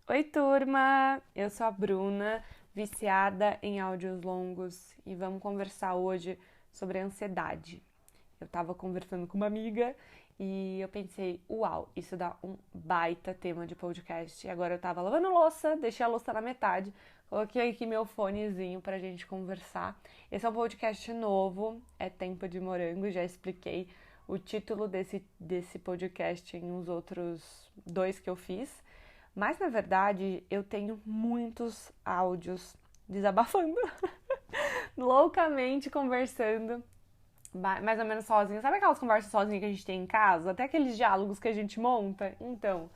Oi, turma! Eu sou a Bruna, viciada em áudios longos e vamos conversar hoje sobre ansiedade. Eu tava conversando com uma amiga e eu pensei, uau, isso dá um baita tema de podcast. E agora eu tava lavando louça, deixei a louça na metade, coloquei aqui meu fonezinho pra gente conversar. Esse é um podcast novo, é Tempo de Morango, já expliquei o título desse podcast em uns outros dois que eu fiz. Mas na verdade eu tenho muitos áudios desabafando, loucamente conversando, mais ou menos sozinha. Sabe aquelas conversas sozinhas que a gente tem em casa? Até aqueles diálogos que a gente monta? Então,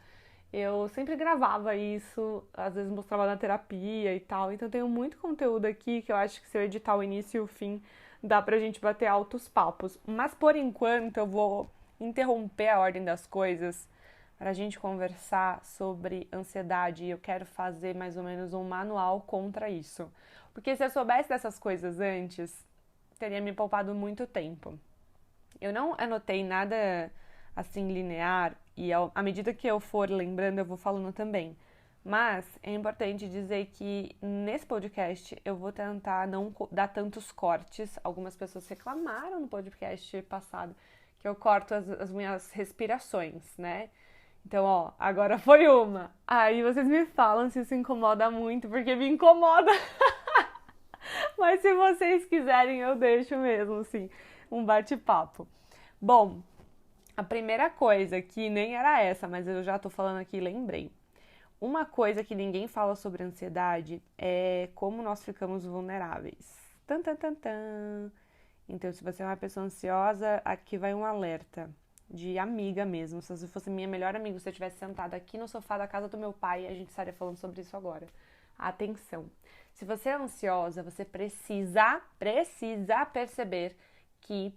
eu sempre gravava isso, às vezes mostrava na terapia e tal. Então, tenho muito conteúdo aqui que eu acho que se eu editar o início e o fim, dá pra gente bater altos papos. Mas por enquanto, eu vou interromper a ordem das coisas para a gente conversar sobre ansiedade. E eu quero fazer mais ou menos um manual contra isso. Porque se eu soubesse dessas coisas antes, teria me poupado muito tempo. Eu não anotei nada assim linear e à medida que eu for lembrando eu vou falando também. Mas é importante dizer que nesse podcast eu vou tentar não dar tantos cortes. Algumas pessoas reclamaram no podcast passado que eu corto as minhas respirações, né? Então, ó, agora foi uma. Aí vocês me falam se isso incomoda muito, porque me incomoda. Mas se vocês quiserem, eu deixo mesmo, assim, um bate-papo. Bom, a primeira coisa, que nem era essa, mas eu já tô falando aqui, lembrei. Uma coisa que ninguém fala sobre ansiedade é como nós ficamos vulneráveis. Tan, tan, tan, tan. Então, se você é uma pessoa ansiosa, aqui vai um alerta de amiga mesmo. Se você fosse minha melhor amiga, se eu estivesse sentada aqui no sofá da casa do meu pai, a gente estaria falando sobre isso agora. Atenção. Se você é ansiosa, você precisa perceber que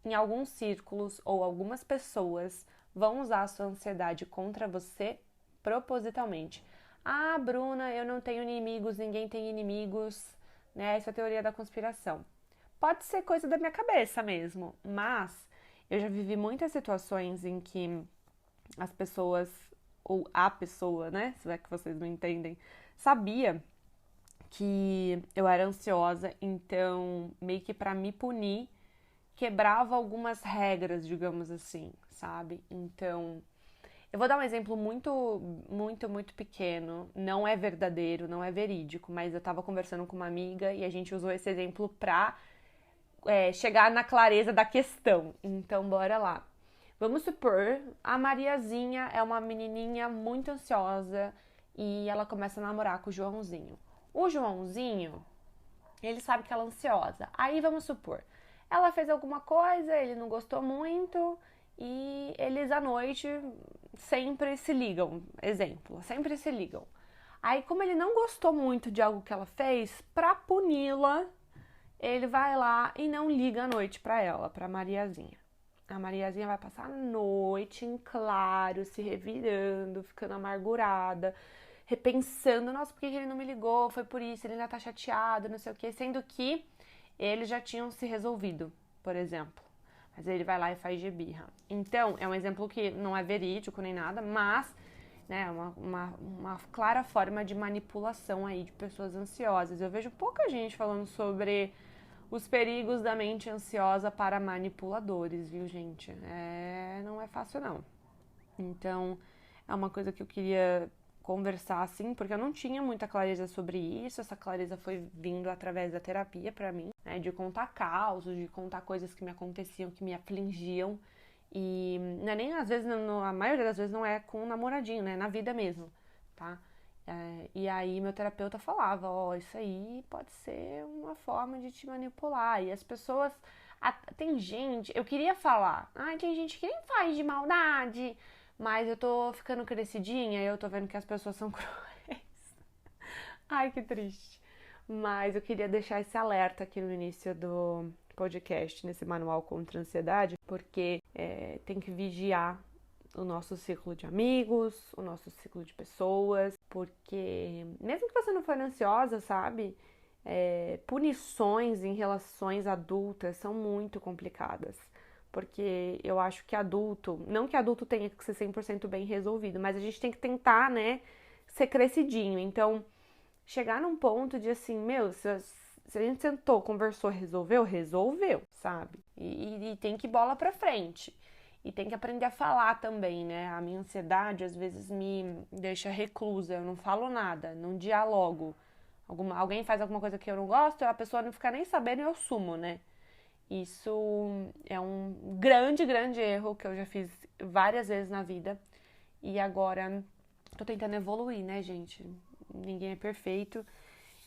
em alguns círculos ou algumas pessoas vão usar a sua ansiedade contra você propositalmente. Ah, Bruna, eu não tenho inimigos, ninguém tem inimigos, né? Essa é a teoria da conspiração. Pode ser coisa da minha cabeça mesmo, mas eu já vivi muitas situações em que as pessoas, ou a pessoa, né? Se é que vocês não entendem, sabia que eu era ansiosa, então meio que pra me punir, quebrava algumas regras, digamos assim, sabe? Então, eu vou dar um exemplo muito pequeno. Não é verdadeiro, não é verídico, mas eu tava conversando com uma amiga e a gente usou esse exemplo pra chegar na clareza da questão. Então, bora lá. Vamos supor, a Mariazinha é uma menininha muito ansiosa e ela começa a namorar com o Joãozinho. O Joãozinho, ele sabe que ela é ansiosa. Aí vamos supor, ela fez alguma coisa, ele não gostou muito e eles à noite sempre se ligam. Exemplo, sempre se ligam. Aí, como ele não gostou muito de algo que ela fez, pra puni-la, ele vai lá e não liga à noite pra ela, pra Mariazinha. A Mariazinha vai passar a noite em claro, se revirando, ficando amargurada, repensando, nossa, por que ele não me ligou? Foi por isso, ele ainda tá chateado, não sei o quê, sendo que eles já tinham se resolvido, por exemplo. Mas ele vai lá e faz de birra. Então, é um exemplo que não é verídico nem nada, mas né, uma clara forma de manipulação aí de pessoas ansiosas. Eu vejo pouca gente falando sobre os perigos da mente ansiosa para manipuladores, viu, gente? Não é fácil, não. Então, é uma coisa que eu queria conversar, assim, porque eu não tinha muita clareza sobre isso. Essa clareza foi vindo através da terapia pra mim, né? De contar causos, de contar coisas que me aconteciam, que me afligiam. E não é nem, às vezes, a maioria das vezes não é com um namoradinho, né? Na vida mesmo, tá? E aí meu terapeuta falava, ó, isso aí pode ser uma forma de te manipular. E as pessoas. Tem gente, eu queria falar, tem gente que nem faz de maldade, mas eu tô ficando crescidinha e eu tô vendo que as pessoas são cruéis. Ai, que triste. Mas eu queria deixar esse alerta aqui no início do podcast, nesse manual contra a ansiedade, porque tem que vigiar o nosso ciclo de amigos, o nosso ciclo de pessoas, porque mesmo que você não for ansiosa, sabe? Punições em relações adultas são muito complicadas. Porque eu acho que adulto, não que adulto tenha que ser 100% bem resolvido, mas a gente tem que tentar, né, ser crescidinho. Então, chegar num ponto de assim, meu, se a gente sentou, conversou, resolveu, sabe? E tem que ir bola pra frente. E tem que aprender a falar também, né? A minha ansiedade às vezes me deixa reclusa, eu não falo nada, não dialogo. Alguém faz alguma coisa que eu não gosto, a pessoa não fica nem sabendo e eu sumo, né? Isso é um grande, grande erro que eu já fiz várias vezes na vida. E agora tô tentando evoluir, né, gente? Ninguém é perfeito.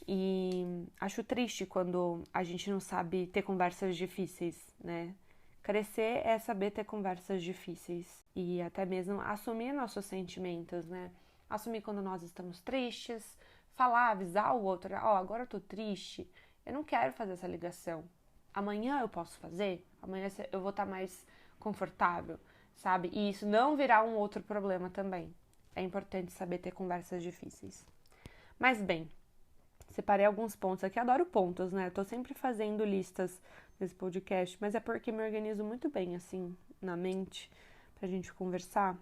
E acho triste quando a gente não sabe ter conversas difíceis, né? Crescer é saber ter conversas difíceis e até mesmo assumir nossos sentimentos, né? Assumir quando nós estamos tristes, falar, avisar o outro, ó, agora eu tô triste, eu não quero fazer essa ligação. Amanhã eu posso fazer? Amanhã eu vou estar mais confortável, sabe? E isso não virar um outro problema também. É importante saber ter conversas difíceis. Mas bem, separei alguns pontos aqui, adoro pontos, né? Eu tô sempre fazendo listas nesse podcast, mas é porque me organizo muito bem, assim, na mente, pra gente conversar.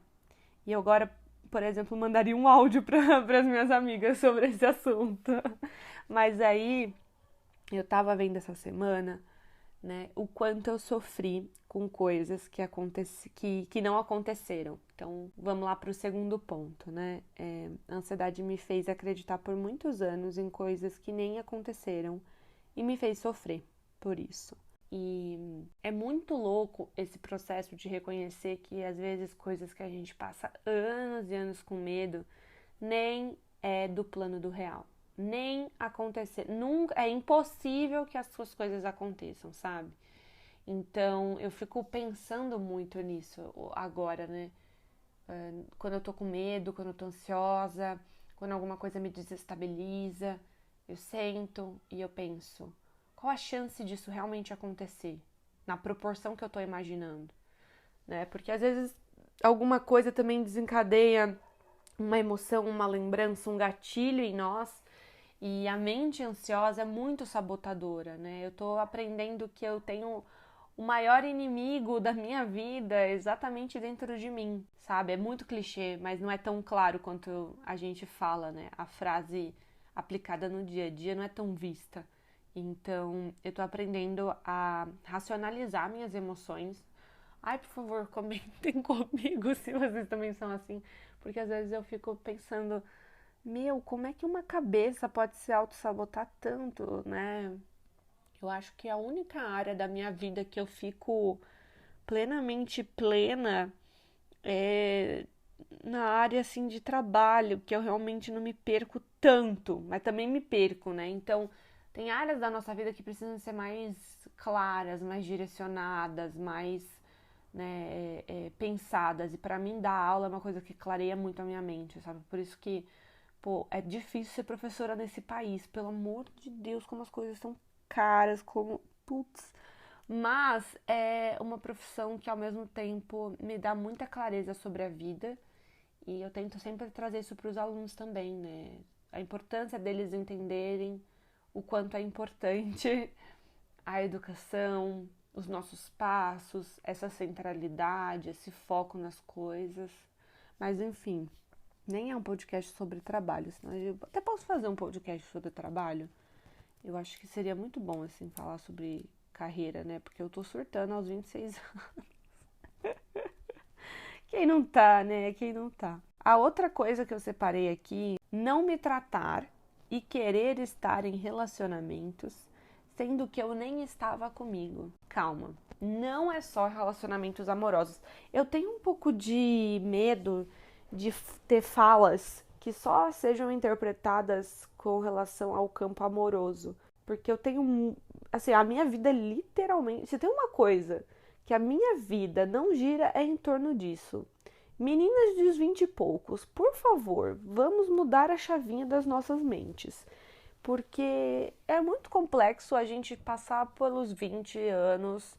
E eu agora, por exemplo, mandaria um áudio pras minhas amigas sobre esse assunto. Mas aí, eu tava vendo essa semana, né, o quanto eu sofri com coisas que não aconteceram. Então, vamos lá para o segundo ponto, né? A ansiedade me fez acreditar por muitos anos em coisas que nem aconteceram e me fez sofrer por isso. E é muito louco esse processo de reconhecer que às vezes coisas que a gente passa anos e anos com medo nem é do plano do real. Nem acontecer. Nunca, é impossível que as suas coisas aconteçam, sabe? Então, eu fico pensando muito nisso agora, né? Quando eu tô com medo, quando eu tô ansiosa, quando alguma coisa me desestabiliza, eu sento e eu penso, qual a chance disso realmente acontecer? Na proporção que eu tô imaginando, né? Porque às vezes alguma coisa também desencadeia uma emoção, uma lembrança, um gatilho em nós. E a mente ansiosa é muito sabotadora, né? Eu tô aprendendo que eu tenho o maior inimigo da minha vida exatamente dentro de mim, sabe? É muito clichê, mas não é tão claro quanto a gente fala, né? A frase aplicada no dia a dia não é tão vista. Então, eu tô aprendendo a racionalizar minhas emoções. Ai, por favor, comentem comigo se vocês também são assim, porque às vezes eu fico pensando, meu, como é que uma cabeça pode se auto-sabotar tanto, né? Eu acho que a única área da minha vida que eu fico plenamente plena é na área assim de trabalho, que eu realmente não me perco tanto, mas também me perco, né? Então, tem áreas da nossa vida que precisam ser mais claras, mais direcionadas, mais pensadas. E pra mim, dar aula é uma coisa que clareia muito a minha mente, sabe? Por isso que pô, é difícil ser professora nesse país, pelo amor de Deus, como as coisas são caras, como. Putz. Mas é uma profissão que ao mesmo tempo me dá muita clareza sobre a vida e eu tento sempre trazer isso para os alunos também, né? A importância deles entenderem o quanto é importante a educação, os nossos passos, essa centralidade, esse foco nas coisas. Mas enfim. Nem é um podcast sobre trabalho, senão eu até posso fazer um podcast sobre trabalho. Eu acho que seria muito bom, assim, falar sobre carreira, né? Porque eu tô surtando aos 26 anos. Quem não tá, né? Quem não tá? A outra coisa que eu separei aqui, não me tratar e querer estar em relacionamentos, sendo que eu nem estava comigo. Calma, não é só relacionamentos amorosos. Eu tenho um pouco de medo de ter falas que só sejam interpretadas com relação ao campo amoroso. Porque eu tenho, assim, a minha vida literalmente, se tem uma coisa que a minha vida não gira é em torno disso. Meninas dos 20 e poucos, por favor, vamos mudar a chavinha das nossas mentes. Porque é muito complexo a gente passar pelos 20 anos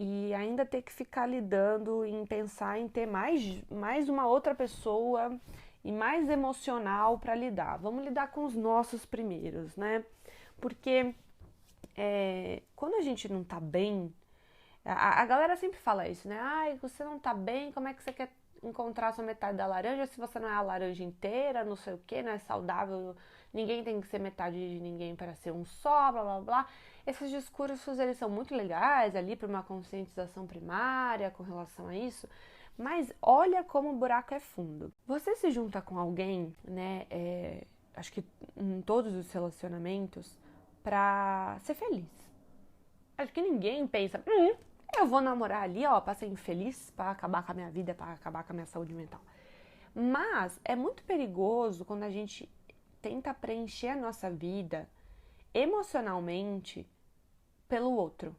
e ainda ter que ficar lidando em pensar em ter mais uma outra pessoa e mais emocional para lidar. Vamos lidar com os nossos primeiros, né? Porque quando a gente não tá bem, a galera sempre fala isso, né? Ai, você não tá bem, como é que você quer encontrar a sua metade da laranja se você não é a laranja inteira, não sei o que, não é saudável, ninguém tem que ser metade de ninguém para ser um só, blá blá blá. Esses discursos, eles são muito legais ali para uma conscientização primária com relação a isso, mas olha como o buraco é fundo. Você se junta com alguém, né, acho que em todos os relacionamentos, pra ser feliz. Acho que ninguém pensa, eu vou namorar ali, ó, pra ser infeliz, pra acabar com a minha vida, pra acabar com a minha saúde mental. Mas é muito perigoso quando a gente tenta preencher a nossa vida emocionalmente pelo outro.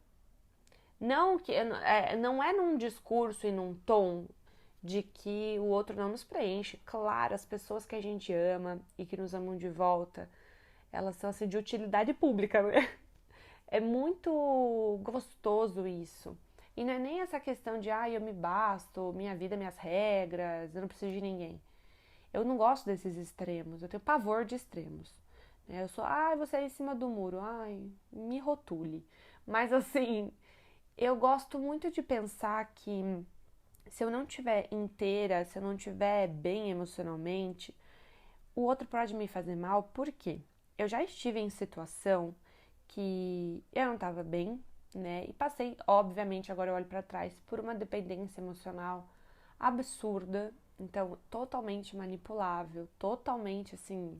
Não é num discurso e num tom de que o outro não nos preenche. Claro, as pessoas que a gente ama e que nos amam de volta, elas são assim de utilidade pública, né? É muito gostoso isso. E não é nem essa questão de, eu me basto, minha vida, minhas regras, eu não preciso de ninguém. Eu não gosto desses extremos, eu tenho pavor de extremos. Eu sou, você é em cima do muro, me rotule. Mas assim, eu gosto muito de pensar que se eu não estiver inteira, se eu não estiver bem emocionalmente, o outro pode me fazer mal, por quê? Eu já estive em situação que eu não estava bem, né? E passei, obviamente, agora eu olho para trás, por uma dependência emocional absurda, então totalmente manipulável, totalmente assim,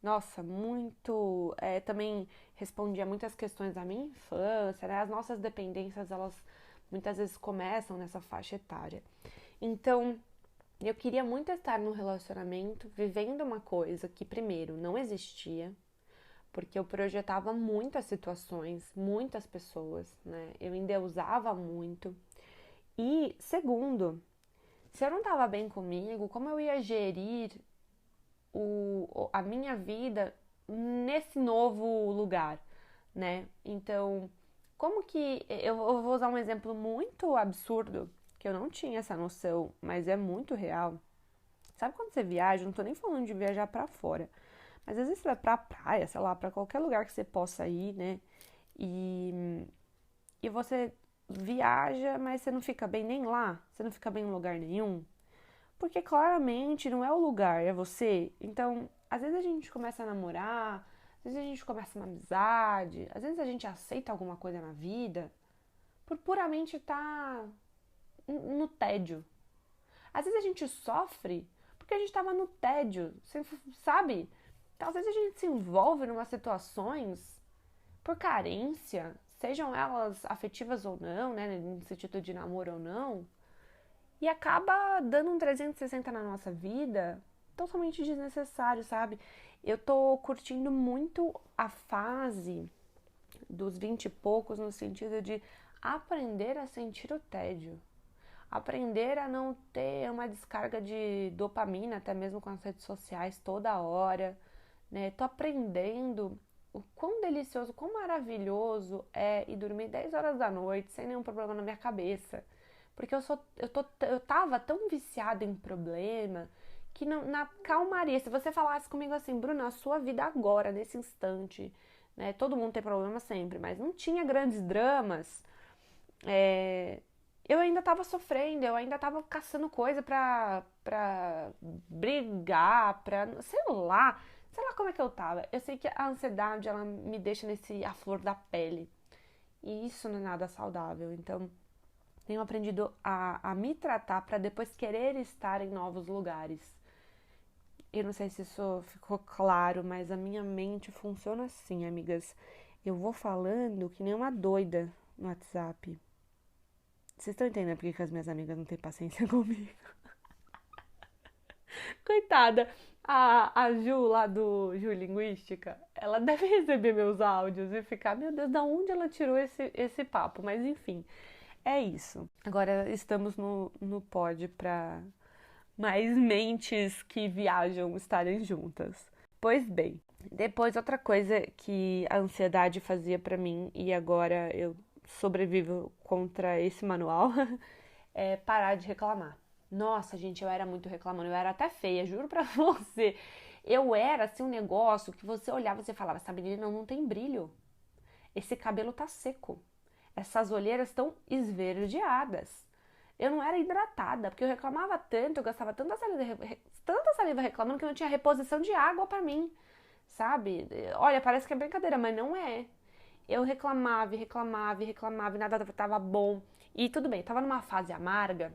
nossa, muito. Também respondia muitas questões da minha infância, né? As nossas dependências, elas muitas vezes começam nessa faixa etária. Então, eu queria muito estar num relacionamento vivendo uma coisa que, primeiro, não existia, porque eu projetava muitas situações, muitas pessoas, né? Eu endeusava muito. E, segundo, se eu não estava bem comigo, como eu ia gerir a minha vida nesse novo lugar, né? Então, como que. Eu vou usar um exemplo muito absurdo, que eu não tinha essa noção, mas é muito real. Sabe quando você viaja? Não tô nem falando de viajar pra fora, mas às vezes você vai pra praia, sei lá, pra qualquer lugar que você possa ir, né? E você viaja, mas você não fica bem nem lá, você não fica bem em lugar nenhum. Porque claramente não é o lugar, é você. Então, às vezes a gente começa a namorar, às vezes a gente começa uma amizade, às vezes a gente aceita alguma coisa na vida por puramente estar no tédio. Às vezes a gente sofre porque a gente estava no tédio, você sabe? Então, às vezes a gente se envolve em umas situações por carência, sejam elas afetivas ou não, né, no sentido de namoro ou não, e acaba dando um 360 na nossa vida totalmente desnecessário, sabe? Eu tô curtindo muito a fase dos 20 e poucos no sentido de aprender a sentir o tédio. Aprender a não ter uma descarga de dopamina, até mesmo com as redes sociais toda hora, né? Tô aprendendo o quão delicioso, quão maravilhoso é ir dormir 10 horas da noite sem nenhum problema na minha cabeça. Porque eu tava tão viciada em problema que na calmaria, se você falasse comigo assim, Bruna, a sua vida agora, nesse instante, né? Todo mundo tem problema sempre, mas não tinha grandes dramas. Eu ainda tava sofrendo, eu ainda tava caçando coisa pra brigar, sei lá como é que eu tava. Eu sei que a ansiedade, ela me deixa a flor da pele. E isso não é nada saudável. Então, tenho aprendido a me tratar para depois querer estar em novos lugares. Eu não sei se isso ficou claro, mas a minha mente funciona assim, amigas. Eu vou falando que nem uma doida no WhatsApp. Vocês estão entendendo por que as minhas amigas não têm paciência comigo? Coitada, a Ju lá do Ju Linguística, ela deve receber meus áudios e ficar, meu Deus, da onde ela tirou esse papo? Mas enfim, é isso. Agora estamos no pod para mais mentes que viajam estarem juntas. Pois bem, depois outra coisa que a ansiedade fazia pra mim e agora eu sobrevivo contra esse manual é parar de reclamar. Nossa, gente, eu era muito reclamando, eu era até feia, juro pra você. Eu era assim um negócio que você olhava e você falava, essa menina não tem brilho. Esse cabelo tá seco. Essas olheiras estão esverdeadas. Eu não era hidratada, porque eu reclamava tanto, eu gastava tanta saliva reclamando que não tinha reposição de água pra mim, sabe? Olha, parece que é brincadeira, mas não é. Eu reclamava, e reclamava, e reclamava, e nada tava bom. E tudo bem, tava numa fase amarga,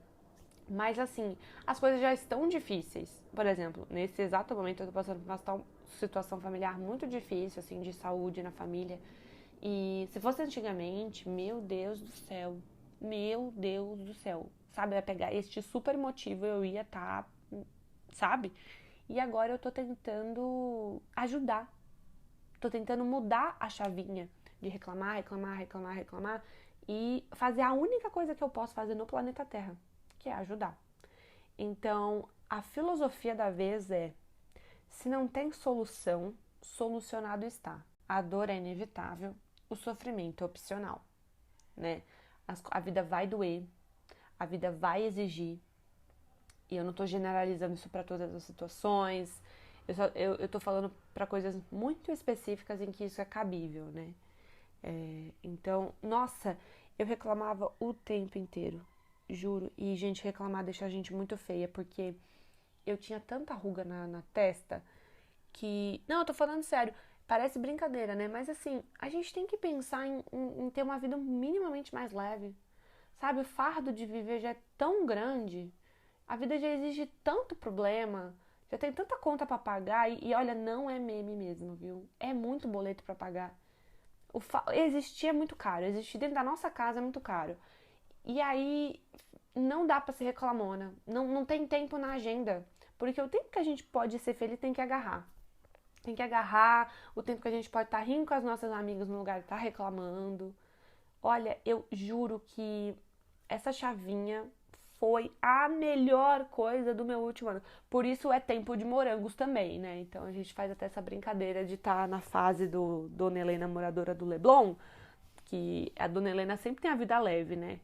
mas assim, as coisas já estão difíceis. Por exemplo, nesse exato momento eu tô passando por uma situação familiar muito difícil, assim, de saúde na família. E se fosse antigamente, meu Deus do céu, meu Deus do céu, sabe? Eu ia pegar este super motivo, eu ia estar, sabe? E agora eu tô tentando ajudar, tô tentando mudar a chavinha de reclamar, reclamar, reclamar, reclamar e fazer a única coisa que eu posso fazer no planeta Terra, que é ajudar. Então, a filosofia da vez é: se não tem solução, solucionado está. A dor é inevitável, o sofrimento é opcional, né? A vida vai doer, a vida vai exigir, e eu não tô generalizando isso para todas as situações, eu tô falando para coisas muito específicas em que isso é cabível, né? Então, nossa, eu reclamava o tempo inteiro, juro, e gente, reclamar deixa a gente muito feia, porque eu tinha tanta ruga na testa que. Não, eu tô falando sério. Parece brincadeira, né? Mas assim, a gente tem que pensar em ter uma vida minimamente mais leve. Sabe, o fardo de viver já é tão grande. A vida já exige tanto problema. Já tem tanta conta pra pagar. E olha, não é meme mesmo, viu? É muito boleto pra pagar. Existir é muito caro. Existir dentro da nossa casa é muito caro. E aí, não dá pra ser reclamona. Não tem tempo na agenda. Porque o tempo que a gente pode ser feliz tem que agarrar. Tem que agarrar o tempo que a gente pode estar rindo com as nossas amigas no lugar de estar reclamando. Olha, eu juro que essa chavinha foi a melhor coisa do meu último ano. Por isso é tempo de morangos também, né? Então a gente faz até essa brincadeira de estar na fase do Dona Helena, moradora do Leblon, que a Dona Helena sempre tem a vida leve, né?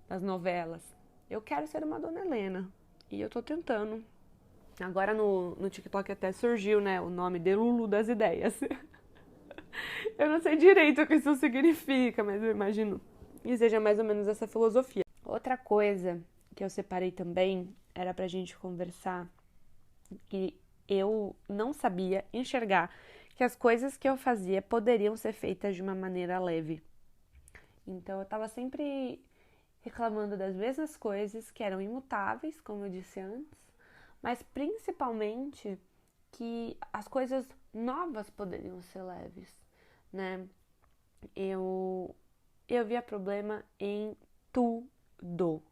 Nas novelas. Eu quero ser uma Dona Helena. E eu tô tentando. Agora no TikTok até surgiu, né, o nome de Lulu das Ideias. Eu não sei direito o que isso significa, mas eu imagino que seja mais ou menos essa filosofia. Outra coisa que eu separei também era pra gente conversar, que eu não sabia enxergar que as coisas que eu fazia poderiam ser feitas de uma maneira leve. Então eu tava sempre reclamando das mesmas coisas que eram imutáveis, como eu disse antes, mas principalmente que as coisas novas poderiam ser leves, né? Eu via problema em tudo.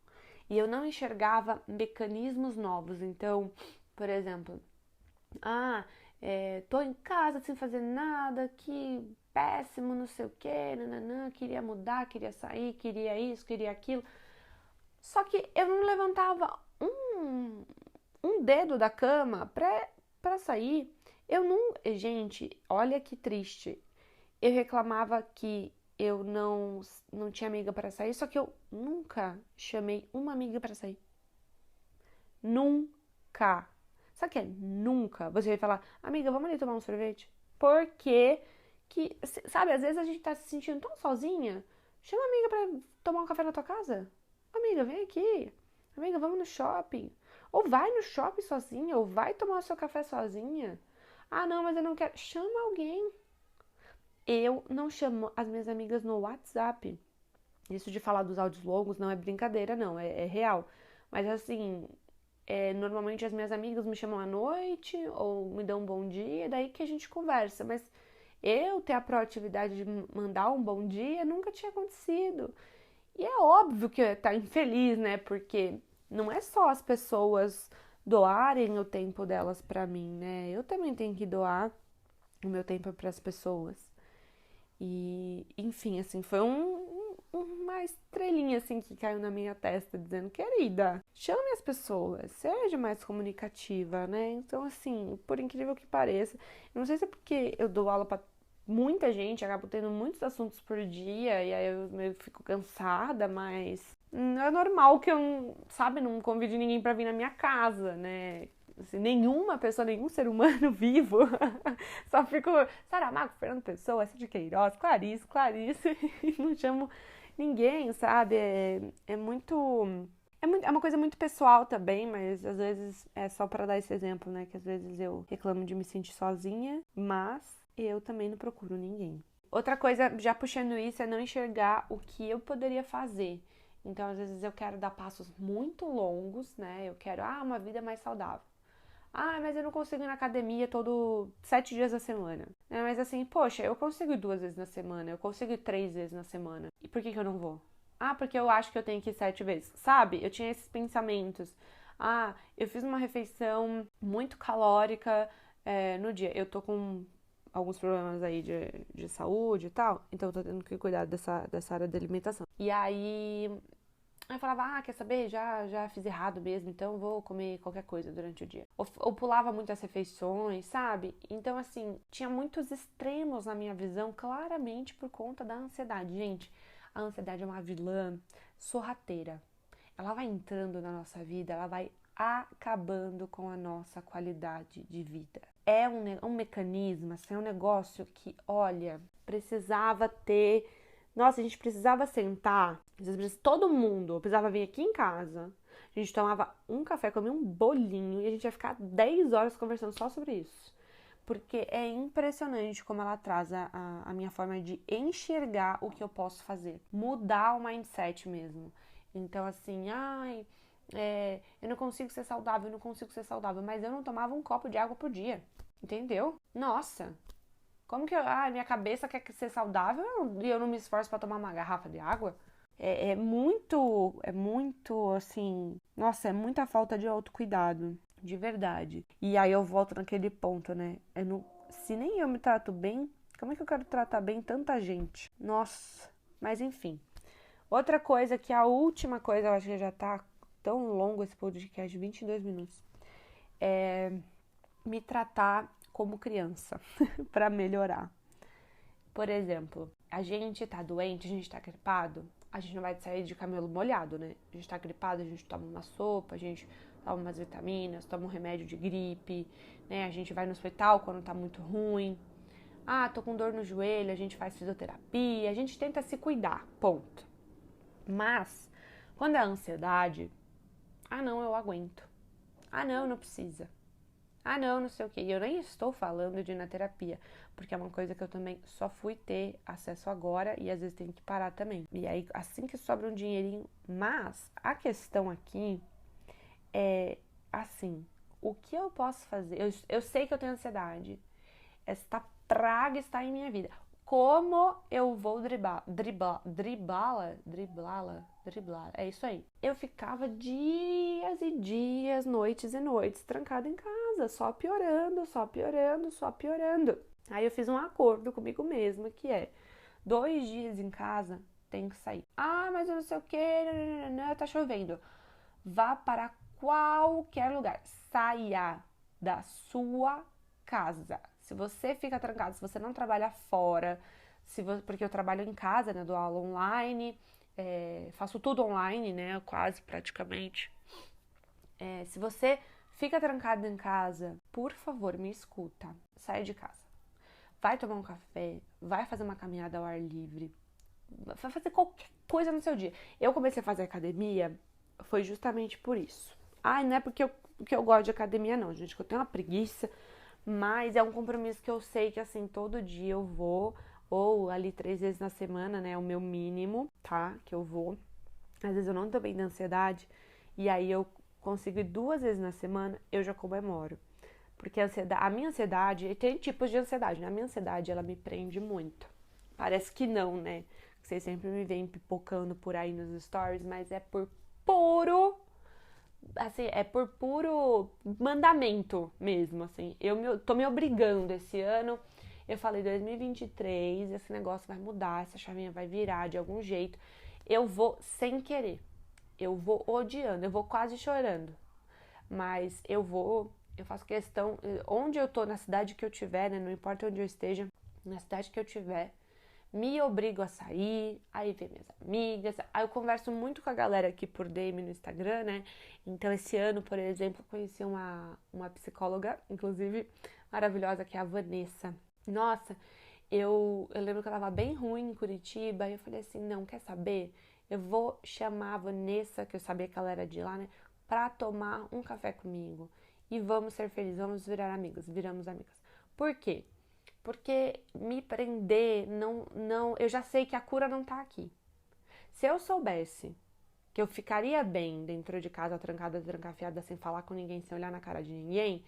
E eu não enxergava mecanismos novos. Então, por exemplo, tô em casa sem fazer nada, que péssimo, não sei o que, nananã, queria mudar, queria sair, queria isso, queria aquilo. Só que eu não levantava um dedo da cama pra sair. Eu não. Gente, olha que triste. Eu reclamava que eu não tinha amiga para sair, só que eu nunca chamei uma amiga para sair. Nunca. Sabe o que é nunca? Você vai falar, amiga, vamos ali tomar um sorvete? Porque sabe, às vezes a gente tá se sentindo tão sozinha. Chama a amiga pra tomar um café na tua casa. Amiga, vem aqui. Amiga, vamos no shopping. Ou vai no shopping sozinha, ou vai tomar o seu café sozinha. Ah, não, mas eu não quero. Chama alguém. Eu não chamo as minhas amigas no WhatsApp. Isso de falar dos áudios longos não é brincadeira, não, é real. Mas assim, normalmente as minhas amigas me chamam à noite ou me dão um bom dia, daí que a gente conversa. Mas eu ter a proatividade de mandar um bom dia nunca tinha acontecido. E é óbvio que tá infeliz, né? Porque não é só as pessoas doarem o tempo delas pra mim, né? Eu também tenho que doar o meu tempo para as pessoas. E, enfim, assim, foi uma estrelinha, assim, que caiu na minha testa, dizendo, querida, chame as pessoas, seja mais comunicativa, né? Então, assim, por incrível que pareça, eu não sei se é porque eu dou aula pra muita gente, acabo tendo muitos assuntos por dia, e aí eu meio fico cansada, mas não é normal que eu, sabe, não convide ninguém pra vir na minha casa, né? Assim, nenhuma pessoa, nenhum ser humano vivo. Só fico Saramago, Fernando Pessoa, Cid Queiroz, Clarice, e não chamo ninguém, sabe? É muito É uma coisa muito pessoal também, mas às vezes é só pra dar esse exemplo, né? Que às vezes eu reclamo de me sentir sozinha, mas eu também não procuro ninguém. Outra coisa, já puxando isso, é não enxergar o que eu poderia fazer. Então, às vezes eu quero dar passos muito longos, né? Eu quero, uma vida mais saudável. Mas eu não consigo ir na academia todo 7 dias da semana. Mas assim, poxa, eu consigo ir 2 vezes na semana, eu consigo ir 3 vezes na semana. E por que eu não vou? Porque eu acho que eu tenho que ir 7 vezes. Sabe? Eu tinha esses pensamentos. Eu fiz uma refeição muito calórica no dia. Eu tô com alguns problemas aí de saúde e tal, então eu tô tendo que cuidar dessa área da alimentação. E aí eu falava, quer saber? Já fiz errado mesmo, então vou comer qualquer coisa durante o dia. Ou pulava muitas refeições, sabe? Então, assim, tinha muitos extremos na minha visão, claramente por conta da ansiedade. Gente, a ansiedade é uma vilã sorrateira. Ela vai entrando na nossa vida, ela vai acabando com a nossa qualidade de vida. É um mecanismo, assim, é um negócio que, olha, precisava ter. Nossa, a gente precisava sentar, todo mundo precisava vir aqui em casa, a gente tomava um café, comia um bolinho e a gente ia ficar 10 horas conversando só sobre isso. Porque é impressionante como ela traz a minha forma de enxergar o que eu posso fazer. Mudar o mindset mesmo. Então, assim, eu não consigo ser saudável, eu não consigo ser saudável. Mas eu não tomava um copo de água por dia. Entendeu? Nossa, como que minha cabeça quer ser saudável e eu não me esforço pra tomar uma garrafa de água? É muito, assim, nossa, é muita falta de autocuidado, de verdade. E aí eu volto naquele ponto, né? Se nem eu me trato bem, como é que eu quero tratar bem tanta gente? Nossa, mas enfim. Outra coisa que a última coisa, eu acho que já tá tão longo esse podcast, 22 minutos, é me tratar como criança pra melhorar. Por exemplo, a gente tá doente, a gente tá gripado, a gente não vai sair de camelo molhado, né? A gente tá gripado, a gente toma uma sopa, a gente toma umas vitaminas, toma um remédio de gripe, né? A gente vai no hospital quando tá muito ruim. Tô com dor no joelho, a gente faz fisioterapia, a gente tenta se cuidar, ponto. Mas, quando é a ansiedade, não, eu aguento. Não, não precisa. Não, não sei o que. E eu nem estou falando de ir na terapia, porque é uma coisa que eu também só fui ter acesso agora e às vezes tenho que parar também. E aí, assim que sobra um dinheirinho. Mas a questão aqui é assim: o que eu posso fazer? Eu sei que eu tenho ansiedade. Esta praga está em minha vida. Como eu vou driblá-la? É isso aí. Eu ficava dias e dias, noites e noites, trancada em casa, só piorando, só piorando, só piorando. Aí eu fiz um acordo comigo mesma, que é 2 dias em casa, tenho que sair. Mas eu não sei o que, tá chovendo. Vá para qualquer lugar. Saia da sua casa. Se você fica trancado, se você não trabalha fora, porque eu trabalho em casa, né, dou aula online, faço tudo online, né, quase praticamente. Se você fica trancado em casa, por favor, me escuta. Sai de casa. Vai tomar um café, vai fazer uma caminhada ao ar livre, vai fazer qualquer coisa no seu dia. Eu comecei a fazer academia, foi justamente por isso. Não é porque eu gosto de academia não, gente, que eu tenho uma preguiça, mas é um compromisso que eu sei que, assim, todo dia eu vou, ou ali 3 vezes na semana, né, é o meu mínimo, tá, que eu vou. Às vezes eu não tô bem da ansiedade, e aí eu consigo ir 2 vezes na semana, eu já comemoro. Porque a minha ansiedade, tem tipos de ansiedade, né? A minha ansiedade, ela me prende muito. Parece que não, né? Vocês sempre me veem pipocando por aí nos stories, mas é por puro, assim, é por puro mandamento mesmo, assim. Tô me obrigando esse ano. Eu falei, 2023, esse negócio vai mudar, essa chavinha vai virar de algum jeito. Eu vou sem querer. Eu vou odiando, eu vou quase chorando. Mas eu faço questão, onde eu tô, na cidade que eu tiver, né, não importa onde eu esteja, na cidade que eu tiver, me obrigo a sair, aí vem minhas amigas, aí eu converso muito com a galera aqui por DM no Instagram, né, então esse ano, por exemplo, eu conheci uma psicóloga, inclusive maravilhosa, que é a Vanessa. Nossa, eu lembro que ela tava bem ruim em Curitiba, e eu falei assim, não, quer saber? Eu vou chamar a Vanessa, que eu sabia que ela era de lá, né? Pra tomar um café comigo. E vamos ser felizes, vamos virar amigas, viramos amigas. Por quê? Porque me prender, eu já sei que a cura não tá aqui. Se eu soubesse que eu ficaria bem dentro de casa, trancada, trancafiada, sem falar com ninguém, sem olhar na cara de ninguém,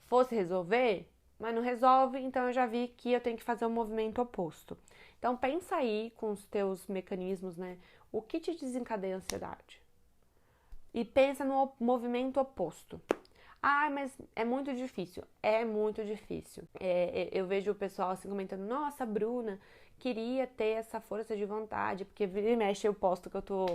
fosse resolver, mas não resolve, então eu já vi que eu tenho que fazer o movimento oposto. Então pensa aí com os teus mecanismos, né? O que te desencadeia a ansiedade? E pensa no movimento oposto. Ah, mas é muito difícil. É muito difícil. Eu vejo o pessoal assim comentando: nossa, Bruna, queria ter essa força de vontade, porque vira e mexe eu posto que eu tô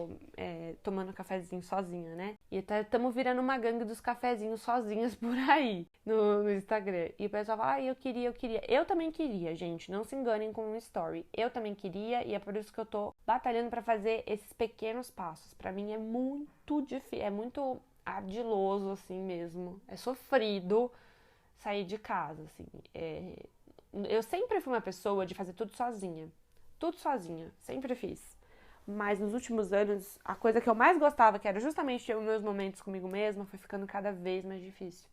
tomando cafezinho sozinha, né? E estamos virando uma gangue dos cafezinhos sozinhas por aí no Instagram. E o pessoal fala: ah, eu queria. Eu também queria, gente. Não se enganem com um story. Eu também queria e é por isso que eu tô batalhando pra fazer esses pequenos passos. Pra mim é muito difícil, é muito ardiloso, assim mesmo. É sofrido sair de casa, assim. Eu sempre fui uma pessoa de fazer tudo sozinha. Tudo sozinha. Sempre fiz. Mas nos últimos anos, a coisa que eu mais gostava, que era justamente ter os meus momentos comigo mesma, foi ficando cada vez mais difícil.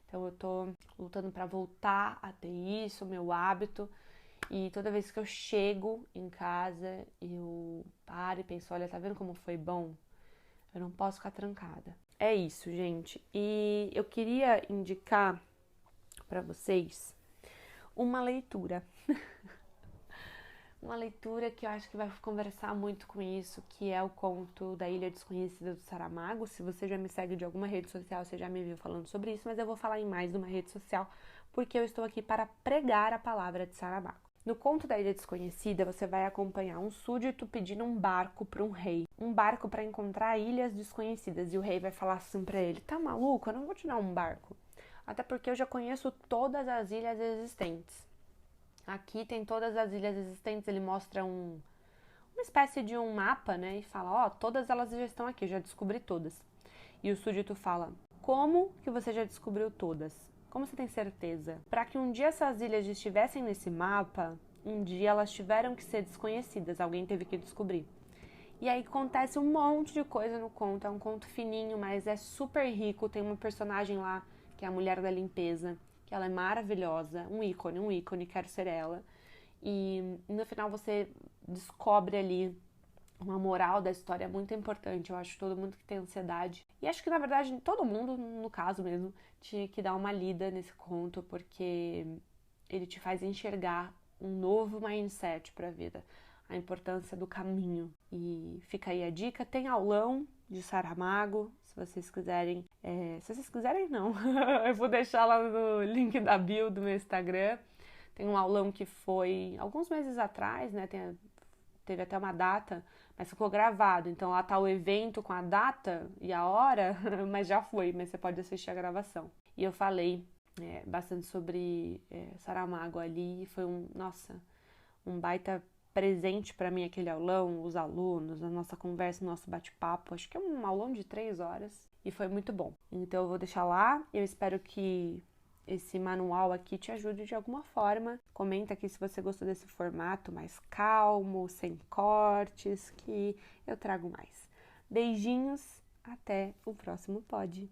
Então eu tô lutando pra voltar a ter isso, meu hábito. E toda vez que eu chego em casa, eu paro e penso: olha, tá vendo como foi bom? Eu não posso ficar trancada. É isso, gente. E eu queria indicar pra vocês uma leitura. Uma leitura que eu acho que vai conversar muito com isso, que é o conto da Ilha Desconhecida do Saramago. Se você já me segue de alguma rede social, você já me viu falando sobre isso, mas eu vou falar em mais de uma rede social, porque eu estou aqui para pregar a palavra de Saramago. No conto da Ilha Desconhecida, você vai acompanhar um súdito pedindo um barco para um rei. Um barco para encontrar ilhas desconhecidas. E o rei vai falar assim para ele: tá maluco? Eu não vou te dar um barco. Até porque eu já conheço todas as ilhas existentes. Aqui tem todas as ilhas existentes. Ele mostra uma espécie de um mapa, né? E fala: ó, todas elas já estão aqui, eu já descobri todas. E o súdito fala: como que você já descobriu todas? Como você tem certeza? Para que um dia essas ilhas estivessem nesse mapa, um dia elas tiveram que ser desconhecidas, alguém teve que descobrir. E aí acontece um monte de coisa no conto, é um conto fininho, mas é super rico, tem uma personagem lá, que é a mulher da limpeza, que ela é maravilhosa, um ícone, quero ser ela. E no final você descobre ali uma moral da história muito importante. Eu acho que todo mundo que tem ansiedade, e acho que na verdade todo mundo, no caso mesmo, tinha que dar uma lida nesse conto, porque ele te faz enxergar um novo mindset para a vida, a importância do caminho. E fica aí a dica, tem aulão de Saramago, se vocês quiserem. Se vocês quiserem, não. Eu vou deixar lá no link da bio do meu Instagram. Tem um aulão que foi alguns meses atrás, né? Teve até uma data, mas ficou gravado. Então lá tá o evento com a data e a hora, mas já foi, mas você pode assistir a gravação. E eu falei bastante sobre Saramago ali, foi um baita presente para mim aquele aulão, os alunos, a nossa conversa, o nosso bate-papo. Acho que é um aulão de 3 horas e foi muito bom. Então eu vou deixar lá, eu espero que esse manual aqui te ajude de alguma forma. Comenta aqui se você gostou desse formato mais calmo, sem cortes, que eu trago mais. Beijinhos, até o próximo pod.